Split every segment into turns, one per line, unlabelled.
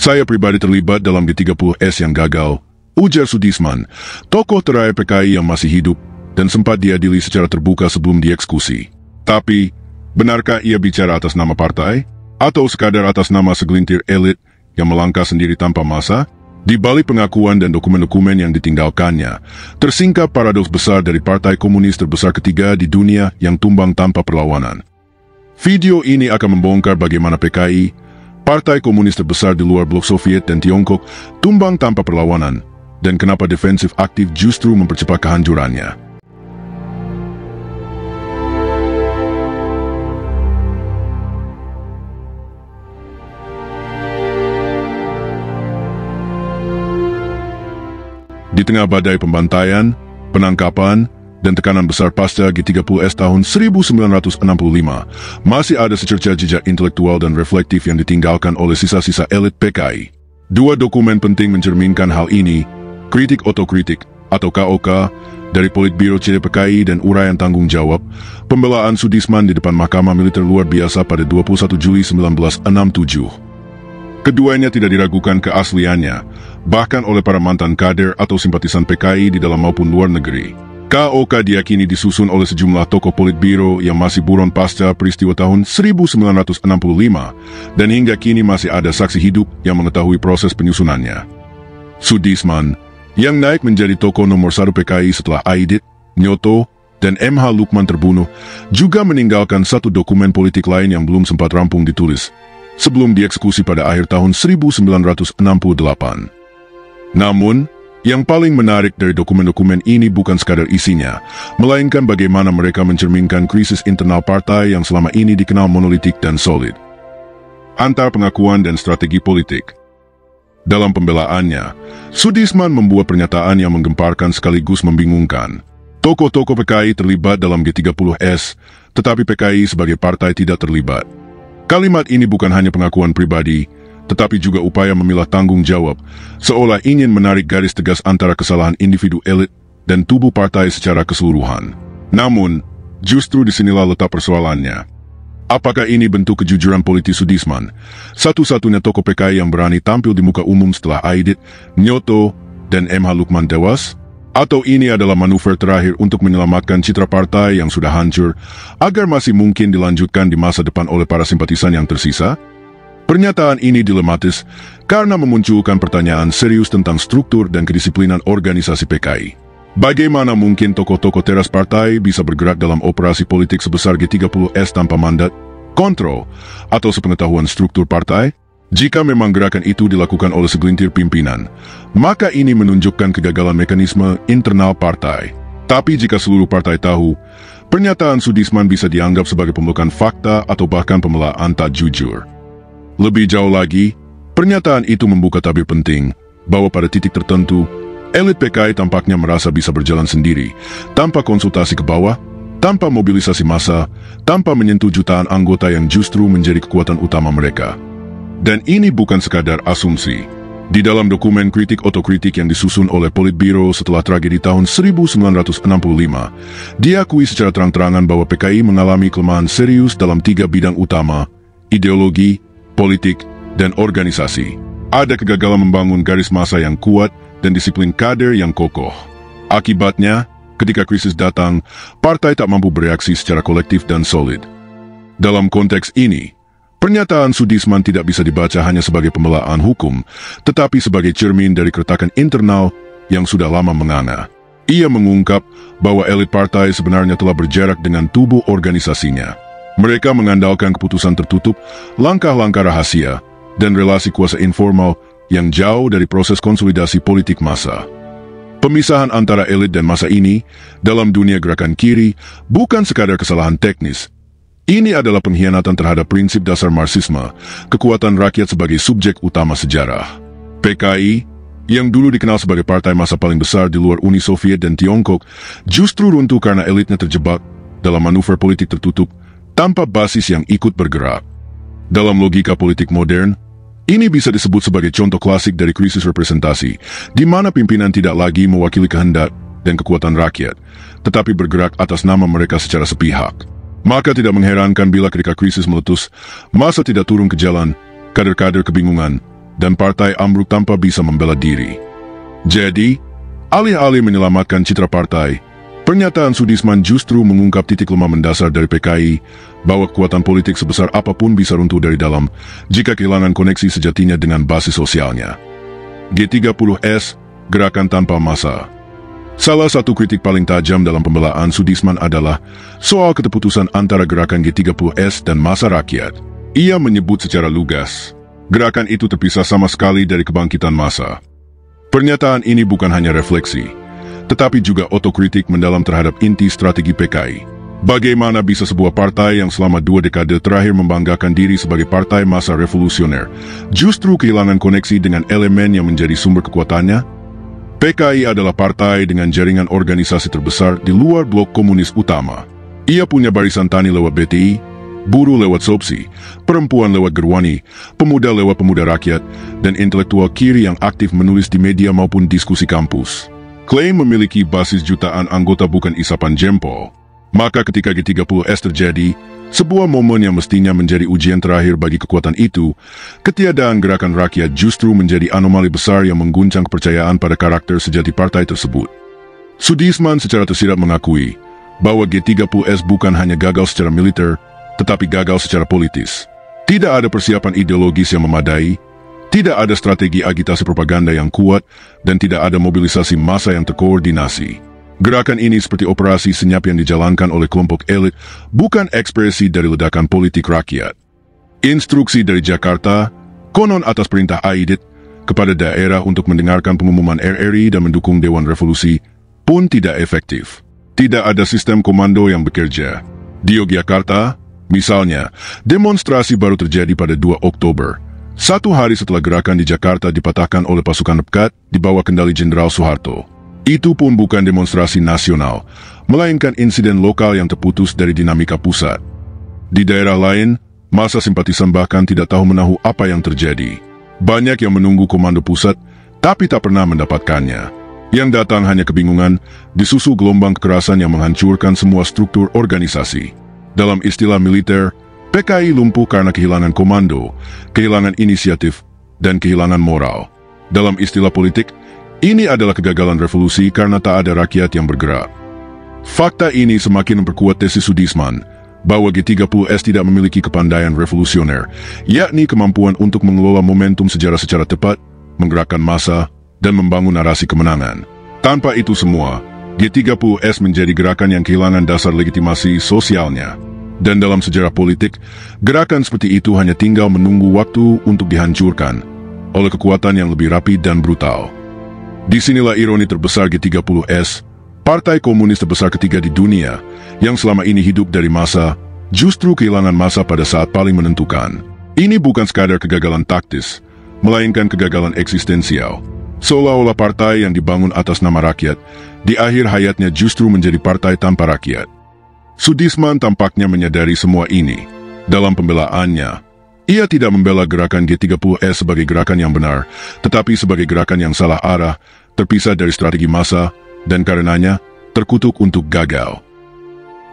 Saya pribadi terlibat dalam G30S yang gagal, ujar Soedisman, tokoh terakhir PKI yang masih hidup dan sempat diadili secara terbuka sebelum dieksekusi. Tapi, benarkah ia bicara atas nama partai? Atau sekadar atas nama segelintir elit yang melangkah sendiri tanpa masa? Di balik pengakuan dan dokumen-dokumen yang ditinggalkannya, tersingkap paradoks besar dari partai komunis terbesar ketiga di dunia yang tumbang tanpa perlawanan. Video ini akan membongkar bagaimana PKI, partai komunis terbesar di luar blok Soviet dan Tiongkok, tumbang tanpa perlawanan, dan kenapa defensif aktif justru mempercepat kehancurannya. Di tengah badai pembantaian, penangkapan, dan tekanan besar pasca G30S tahun 1965, masih ada secerca jejak intelektual dan reflektif yang ditinggalkan oleh sisa-sisa elit PKI. Dua dokumen penting mencerminkan hal ini, Kritik Otokritik atau KOK dari Politbiro CDPKI dan Uraian Tanggung Jawab, Pembelaan Soedisman di depan Mahkamah Militer Luar Biasa pada 21 Juli 1967. Keduanya tidak diragukan keasliannya, bahkan oleh para mantan kader atau simpatisan PKI di dalam maupun luar negeri. KOK diyakini disusun oleh sejumlah tokoh Politbiro yang masih buron pasca peristiwa tahun 1965, dan hingga kini masih ada saksi hidup yang mengetahui proses penyusunannya. Soedisman, yang naik menjadi tokoh nomor 1 PKI setelah Aidit, Nyoto, dan MH Lukman terbunuh, juga meninggalkan satu dokumen politik lain yang belum sempat rampung ditulis, sebelum dieksekusi pada akhir tahun 1968. Namun, yang paling menarik dari dokumen-dokumen ini bukan sekadar isinya, melainkan bagaimana mereka mencerminkan krisis internal partai yang selama ini dikenal monolitik dan solid. Antar pengakuan dan strategi politik. Dalam pembelaannya, Soedisman membuat pernyataan yang menggemparkan sekaligus membingungkan. Tokoh-tokoh PKI terlibat dalam G30S, tetapi PKI sebagai partai tidak terlibat. Kalimat ini bukan hanya pengakuan pribadi, tetapi juga upaya memilah tanggung jawab, seolah ingin menarik garis tegas antara kesalahan individu elit dan tubuh partai secara keseluruhan. Namun, justru disinilah letak persoalannya. Apakah ini bentuk kejujuran politis Soedisman, satu-satunya tokoh PKI yang berani tampil di muka umum setelah Aidit, Nyoto, dan MH Lukman tewas? Atau ini adalah manuver terakhir untuk menyelamatkan citra partai yang sudah hancur, agar masih mungkin dilanjutkan di masa depan oleh para simpatisan yang tersisa? Pernyataan ini dilematis karena memunculkan pertanyaan serius tentang struktur dan kedisiplinan organisasi PKI. Bagaimana mungkin tokoh-tokoh teras partai bisa bergerak dalam operasi politik sebesar G30S tanpa mandat, kontrol, atau sepengetahuan struktur partai? Jika memang gerakan itu dilakukan oleh segelintir pimpinan, maka ini menunjukkan kegagalan mekanisme internal partai. Tapi jika seluruh partai tahu, pernyataan Soedisman bisa dianggap sebagai pembelokan fakta atau bahkan pembelaan tak jujur. Lebih jauh lagi, pernyataan itu membuka tabir penting bahwa pada titik tertentu, elit PKI tampaknya merasa bisa berjalan sendiri, tanpa konsultasi ke bawah, tanpa mobilisasi massa, tanpa menyentuh jutaan anggota yang justru menjadi kekuatan utama mereka. Dan ini bukan sekadar asumsi. Di dalam dokumen Kritik Otokritik yang disusun oleh Politbiro setelah tragedi tahun 1965, diakui secara terang-terangan bahwa PKI mengalami kelemahan serius dalam 3 bidang utama, ideologi, politik, dan organisasi. Ada kegagalan membangun garis massa yang kuat dan disiplin kader yang kokoh. Akibatnya, ketika krisis datang, partai tak mampu bereaksi secara kolektif dan solid. Dalam konteks ini, pernyataan Soedisman tidak bisa dibaca hanya sebagai pembelaan hukum, tetapi sebagai cermin dari keretakan internal yang sudah lama menganga. Ia mengungkap bahwa elit partai sebenarnya telah berjarak dengan tubuh organisasinya. Mereka mengandalkan keputusan tertutup, langkah-langkah rahasia, dan relasi kuasa informal yang jauh dari proses konsolidasi politik massa. Pemisahan antara elit dan massa ini dalam dunia gerakan kiri bukan sekadar kesalahan teknis. Ini adalah pengkhianatan terhadap prinsip dasar Marxisme, kekuatan rakyat sebagai subjek utama sejarah. PKI, yang dulu dikenal sebagai partai massa paling besar di luar Uni Soviet dan Tiongkok, justru runtuh karena elitnya terjebak dalam manuver politik tertutup tanpa basis yang ikut bergerak. Dalam logika politik modern, ini bisa disebut sebagai contoh klasik dari krisis representasi, di mana pimpinan tidak lagi mewakili kehendak dan kekuatan rakyat, tetapi bergerak atas nama mereka secara sepihak. Maka tidak mengherankan bila ketika krisis meletus, massa tidak turun ke jalan, kader-kader kebingungan, dan partai ambruk tanpa bisa membela diri. Jadi, alih-alih menyelamatkan citra partai, pernyataan Soedisman justru mengungkap titik lemah mendasar dari PKI, bahwa kekuatan politik sebesar apapun bisa runtuh dari dalam jika kehilangan koneksi sejatinya dengan basis sosialnya. G30S, gerakan tanpa massa. Salah satu kritik paling tajam dalam pembelaan Soedisman adalah soal keputusan antara gerakan G30S dan massa rakyat. Ia menyebut secara lugas, gerakan itu terpisah sama sekali dari kebangkitan massa. Pernyataan ini bukan hanya refleksi, tetapi juga otokritik mendalam terhadap inti strategi PKI. Bagaimana bisa sebuah partai yang selama 2 dekade terakhir membanggakan diri sebagai partai massa revolusioner, justru kehilangan koneksi dengan elemen yang menjadi sumber kekuatannya? PKI adalah partai dengan jaringan organisasi terbesar di luar blok komunis utama. Ia punya barisan tani lewat BTI, buruh lewat SOPSI, perempuan lewat Gerwani, pemuda lewat Pemuda Rakyat, dan intelektual kiri yang aktif menulis di media maupun diskusi kampus. Klaim memiliki basis jutaan anggota bukan isapan jempol. Maka ketika G30S terjadi, sebuah momen yang mestinya menjadi ujian terakhir bagi kekuatan itu, ketiadaan gerakan rakyat justru menjadi anomali besar yang mengguncang kepercayaan pada karakter sejati partai tersebut. Soedisman secara tersirat mengakui bahwa G30S bukan hanya gagal secara militer, tetapi gagal secara politis. Tidak ada persiapan ideologis yang memadai, tidak ada strategi agitasi propaganda yang kuat, dan tidak ada mobilisasi massa yang terkoordinasi. Gerakan ini seperti operasi senyap yang dijalankan oleh kelompok elit, bukan ekspresi dari ledakan politik rakyat. Instruksi dari Jakarta, konon atas perintah Aidit, kepada daerah untuk mendengarkan pengumuman RRI dan mendukung Dewan Revolusi, pun tidak efektif. Tidak ada sistem komando yang bekerja. Di Yogyakarta, misalnya, demonstrasi baru terjadi pada 2 Oktober, 1 hari setelah gerakan di Jakarta dipatahkan oleh pasukan Pekat di bawah kendali Jenderal Soeharto. Itu pun bukan demonstrasi nasional, melainkan insiden lokal yang terputus dari dinamika pusat. Di daerah lain, massa simpatisan bahkan tidak tahu menahu apa yang terjadi. Banyak yang menunggu komando pusat, tapi tak pernah mendapatkannya. Yang datang hanya kebingungan, disusul gelombang kekerasan yang menghancurkan semua struktur organisasi. Dalam istilah militer, PKI lumpuh karena kehilangan komando, kehilangan inisiatif, dan kehilangan moral. Dalam istilah politik, ini adalah kegagalan revolusi karena tak ada rakyat yang bergerak. Fakta ini semakin memperkuat tesis Soedisman bahwa G30S tidak memiliki kepandaian revolusioner, yakni kemampuan untuk mengelola momentum sejarah secara tepat, menggerakkan massa, dan membangun narasi kemenangan. Tanpa itu semua, G30S menjadi gerakan yang kehilangan dasar legitimasi sosialnya. Dan dalam sejarah politik, gerakan seperti itu hanya tinggal menunggu waktu untuk dihancurkan oleh kekuatan yang lebih rapi dan brutal. Disinilah ironi terbesar G30S, partai komunis terbesar ketiga di dunia, yang selama ini hidup dari massa, justru kehilangan massa pada saat paling menentukan. Ini bukan sekadar kegagalan taktis, melainkan kegagalan eksistensial. Seolah-olah partai yang dibangun atas nama rakyat, di akhir hayatnya justru menjadi partai tanpa rakyat. Soedisman tampaknya menyadari semua ini. Dalam pembelaannya, ia tidak membela gerakan G30S sebagai gerakan yang benar, tetapi sebagai gerakan yang salah arah, terpisah dari strategi massa, dan karenanya terkutuk untuk gagal.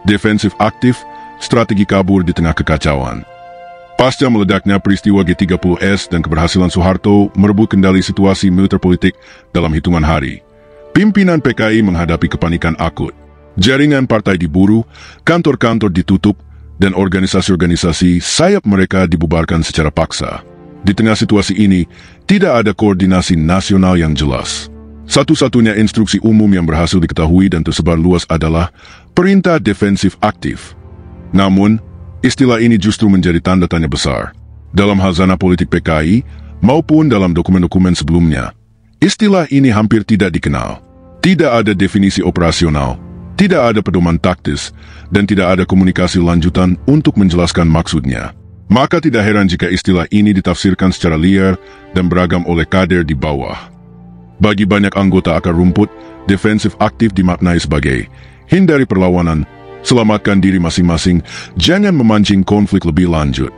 Defensif aktif, strategi kabur di tengah kekacauan. Pasca meledaknya peristiwa G30S dan keberhasilan Soeharto merebut kendali situasi militer politik dalam hitungan hari, pimpinan PKI menghadapi kepanikan akut. Jaringan partai diburu, kantor-kantor ditutup, dan organisasi-organisasi sayap mereka dibubarkan secara paksa. Di tengah situasi ini, tidak ada koordinasi nasional yang jelas. Satu-satunya instruksi umum yang berhasil diketahui dan tersebar luas adalah perintah defensif aktif. Namun, istilah ini justru menjadi tanda tanya besar. Dalam hazanah politik PKI, maupun dalam dokumen-dokumen sebelumnya, istilah ini hampir tidak dikenal. Tidak ada definisi operasional, tidak ada pedoman taktis, dan tidak ada komunikasi lanjutan untuk menjelaskan maksudnya. Maka tidak heran jika istilah ini ditafsirkan secara liar dan beragam oleh kader di bawah. Bagi banyak anggota akar rumput, defensif aktif dimaknai sebagai hindari perlawanan, selamatkan diri masing-masing, jangan memancing konflik lebih lanjut.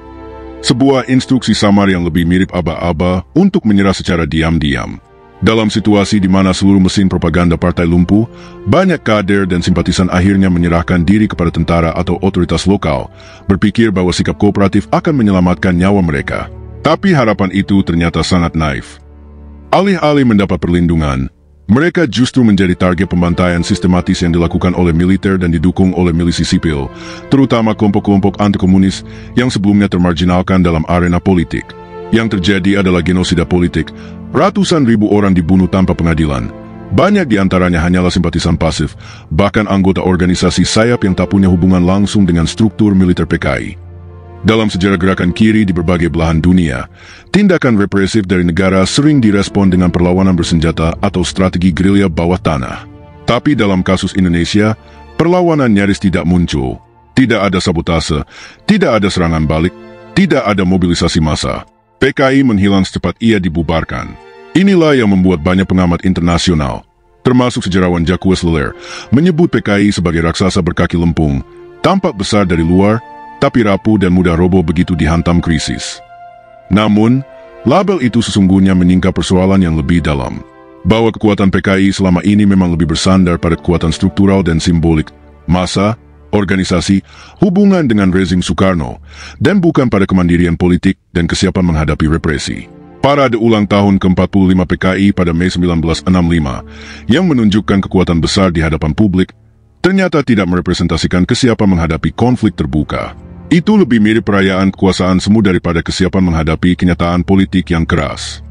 Sebuah instruksi samar yang lebih mirip aba-aba untuk menyerah secara diam-diam. Dalam situasi di mana seluruh mesin propaganda partai lumpuh, banyak kader dan simpatisan akhirnya menyerahkan diri kepada tentara atau otoritas lokal, berpikir bahwa sikap kooperatif akan menyelamatkan nyawa mereka. Tapi harapan itu ternyata sangat naif. Alih-alih mendapat perlindungan, mereka justru menjadi target pembantaian sistematis yang dilakukan oleh militer dan didukung oleh milisi sipil, terutama kelompok-kelompok anti-komunis yang sebelumnya termarginalkan dalam arena politik. Yang terjadi adalah genosida politik. Ratusan ribu orang dibunuh tanpa pengadilan. Banyak di antaranya hanyalah simpatisan pasif, bahkan anggota organisasi sayap yang tak punya hubungan langsung dengan struktur militer PKI. Dalam sejarah gerakan kiri di berbagai belahan dunia, tindakan represif dari negara sering direspon dengan perlawanan bersenjata atau strategi gerilya bawah tanah. Tapi dalam kasus Indonesia, perlawanan nyaris tidak muncul. Tidak ada sabotase, tidak ada serangan balik, tidak ada mobilisasi massa. PKI menghilang secepat ia dibubarkan. Inilah yang membuat banyak pengamat internasional, termasuk sejarawan Jacques Lalère, menyebut PKI sebagai raksasa berkaki lempung, tampak besar dari luar, tapi rapuh dan mudah roboh begitu dihantam krisis. Namun, label itu sesungguhnya menyingkap persoalan yang lebih dalam, bahwa kekuatan PKI selama ini memang lebih bersandar pada kekuatan struktural dan simbolik, massa, organisasi, hubungan dengan rezim Soekarno, dan bukan pada kemandirian politik dan kesiapan menghadapi represi. Parade ulang tahun ke-45 PKI pada Mei 1965, yang menunjukkan kekuatan besar di hadapan publik, ternyata tidak merepresentasikan kesiapan menghadapi konflik terbuka. Itu lebih mirip perayaan kekuasaan semu daripada kesiapan menghadapi kenyataan politik yang keras.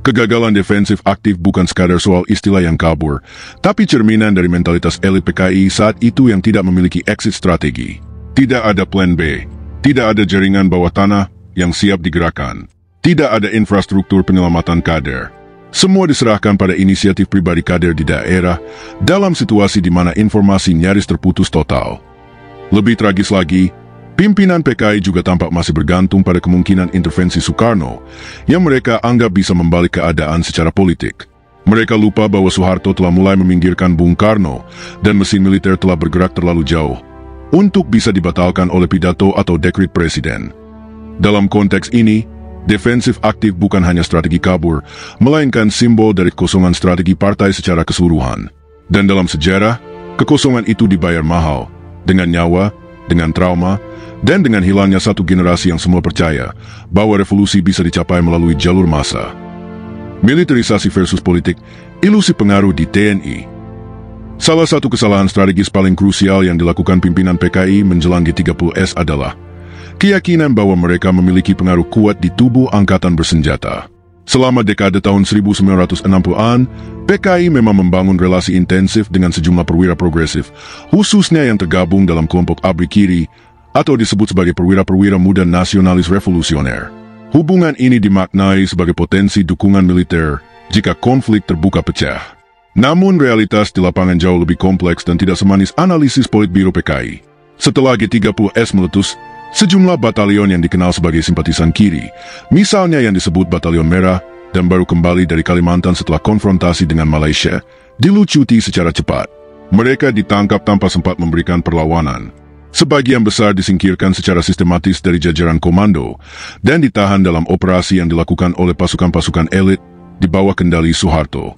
Kegagalan defensif aktif bukan sekadar soal istilah yang kabur, tapi cerminan dari mentalitas elit PKI saat itu yang tidak memiliki exit strategi. Tidak ada plan B, tidak ada jaringan bawah tanah yang siap digerakkan, tidak ada infrastruktur penyelamatan kader. Semua diserahkan pada inisiatif pribadi kader di daerah dalam situasi di mana informasi nyaris terputus total. Lebih tragis lagi, pimpinan PKI juga tampak masih bergantung pada kemungkinan intervensi Soekarno yang mereka anggap bisa membalik keadaan secara politik. Mereka lupa bahwa Soeharto telah mulai meminggirkan Bung Karno dan mesin militer telah bergerak terlalu jauh untuk bisa dibatalkan oleh pidato atau dekret presiden. Dalam konteks ini, defensif aktif bukan hanya strategi kabur, melainkan simbol dari kekosongan strategi partai secara keseluruhan. Dan dalam sejarah, kekosongan itu dibayar mahal, dengan nyawa, dengan trauma, dan dengan hilangnya satu generasi yang semua percaya bahwa revolusi bisa dicapai melalui jalur massa. Militerisasi versus politik, ilusi pengaruh di TNI. Salah satu kesalahan strategis paling krusial yang dilakukan pimpinan PKI menjelang G30S adalah keyakinan bahwa mereka memiliki pengaruh kuat di tubuh angkatan bersenjata. Selama dekade tahun 1960-an, PKI memang membangun relasi intensif dengan sejumlah perwira progresif, khususnya yang tergabung dalam kelompok ABRI Kiri, atau disebut sebagai perwira-perwira muda nasionalis revolusioner. Hubungan ini dimaknai sebagai potensi dukungan militer jika konflik terbuka pecah. Namun realitas di lapangan jauh lebih kompleks dan tidak semanis analisis Politbiro PKI. Setelah G30S meletus, sejumlah batalion yang dikenal sebagai simpatisan kiri, misalnya yang disebut Batalion Merah, dan baru kembali dari Kalimantan setelah konfrontasi dengan Malaysia, dilucuti secara cepat. Mereka ditangkap tanpa sempat memberikan perlawanan. Sebagian besar disingkirkan secara sistematis dari jajaran komando dan ditahan dalam operasi yang dilakukan oleh pasukan-pasukan elit di bawah kendali Soeharto.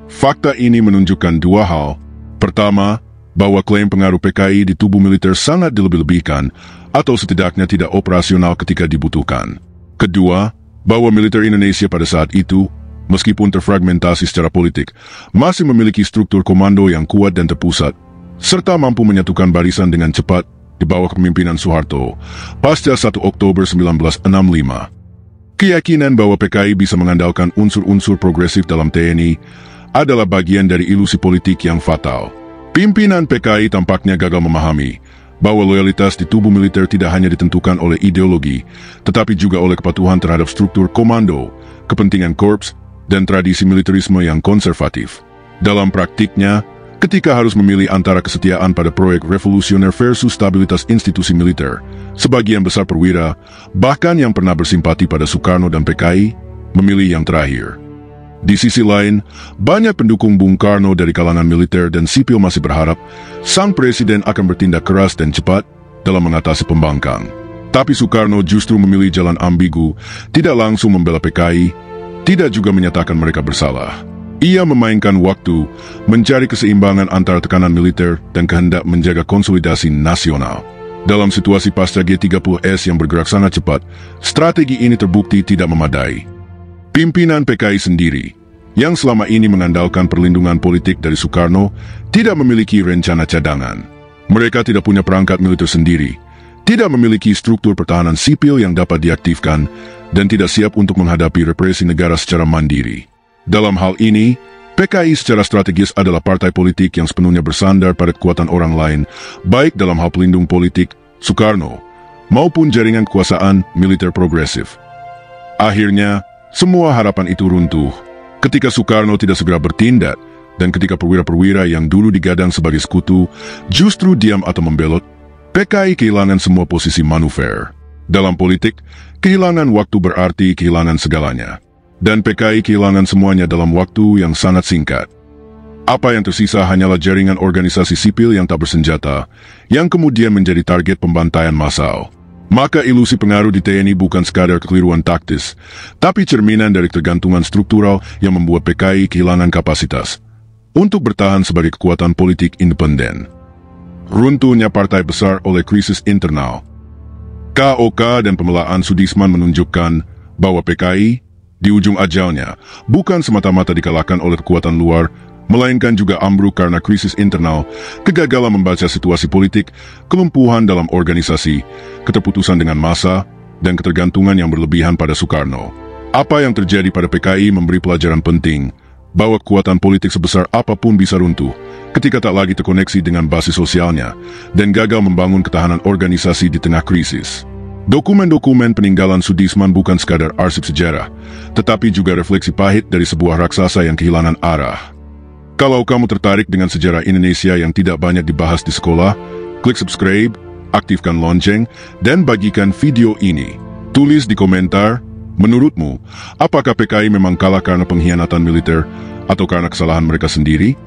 Fakta ini menunjukkan dua hal. Pertama, bahwa klaim pengaruh PKI di tubuh militer sangat dilebih-lebihkan atau setidaknya tidak operasional ketika dibutuhkan. Kedua, bahwa militer Indonesia pada saat itu, meskipun terfragmentasi secara politik, masih memiliki struktur komando yang kuat dan terpusat, serta mampu menyatukan barisan dengan cepat di bawah kepemimpinan Soeharto pasca 1 Oktober 1965. Keyakinan bahwa PKI bisa mengandalkan unsur-unsur progresif dalam TNI adalah bagian dari ilusi politik yang fatal. Pimpinan PKI tampaknya gagal memahami bahwa loyalitas di tubuh militer tidak hanya ditentukan oleh ideologi, tetapi juga oleh kepatuhan terhadap struktur komando, kepentingan korps, dan tradisi militerisme yang konservatif. Dalam praktiknya, ketika harus memilih antara kesetiaan pada proyek revolusioner versus stabilitas institusi militer, sebagian besar perwira, bahkan yang pernah bersimpati pada Soekarno dan PKI, memilih yang terakhir. Di sisi lain, banyak pendukung Bung Karno dari kalangan militer dan sipil masih berharap sang presiden akan bertindak keras dan cepat dalam mengatasi pembangkang. Tapi Soekarno justru memilih jalan ambigu, tidak langsung membela PKI, tidak juga menyatakan mereka bersalah. Ia memainkan waktu, mencari keseimbangan antara tekanan militer dan kehendak menjaga konsolidasi nasional. Dalam situasi pasca G30S yang bergerak sangat cepat, strategi ini terbukti tidak memadai. Pimpinan PKI sendiri, yang selama ini mengandalkan perlindungan politik dari Soekarno, tidak memiliki rencana cadangan. Mereka tidak punya perangkat militer sendiri, tidak memiliki struktur pertahanan sipil yang dapat diaktifkan, dan tidak siap untuk menghadapi represi negara secara mandiri. Dalam hal ini, PKI secara strategis adalah partai politik yang sepenuhnya bersandar pada kekuatan orang lain, baik dalam hal pelindung politik, Soekarno, maupun jaringan kekuasaan militer progresif. Akhirnya, semua harapan itu runtuh ketika Soekarno tidak segera bertindak dan ketika perwira-perwira yang dulu digadang sebagai sekutu justru diam atau membelot. PKI kehilangan semua posisi manuver. Dalam politik, kehilangan waktu berarti kehilangan segalanya. Dan PKI kehilangan semuanya dalam waktu yang sangat singkat. Apa yang tersisa hanyalah jaringan organisasi sipil yang tak bersenjata, yang kemudian menjadi target pembantaian massal. Maka ilusi pengaruh di TNI bukan sekadar kekeliruan taktis, tapi cerminan dari ketergantungan struktural yang membuat PKI kehilangan kapasitas untuk bertahan sebagai kekuatan politik independen. Runtuhnya partai besar oleh krisis internal. KOK dan pembelaan Soedisman menunjukkan bahwa PKI di ujung ajalnya bukan semata-mata dikalahkan oleh kekuatan luar, melainkan juga ambruk karena krisis internal, kegagalan membaca situasi politik, kelumpuhan dalam organisasi, keterputusan dengan massa, dan ketergantungan yang berlebihan pada Soekarno. Apa yang terjadi pada PKI memberi pelajaran penting, bahwa kekuatan politik sebesar apapun bisa runtuh, ketika tak lagi terkoneksi dengan basis sosialnya, dan gagal membangun ketahanan organisasi di tengah krisis. Dokumen-dokumen peninggalan Soedisman bukan sekadar arsip sejarah, tetapi juga refleksi pahit dari sebuah raksasa yang kehilangan arah. Kalau kamu tertarik dengan sejarah Indonesia yang tidak banyak dibahas di sekolah, klik subscribe, aktifkan lonceng, dan bagikan video ini. Tulis di komentar, menurutmu, apakah PKI memang kalah karena pengkhianatan militer atau karena kesalahan mereka sendiri?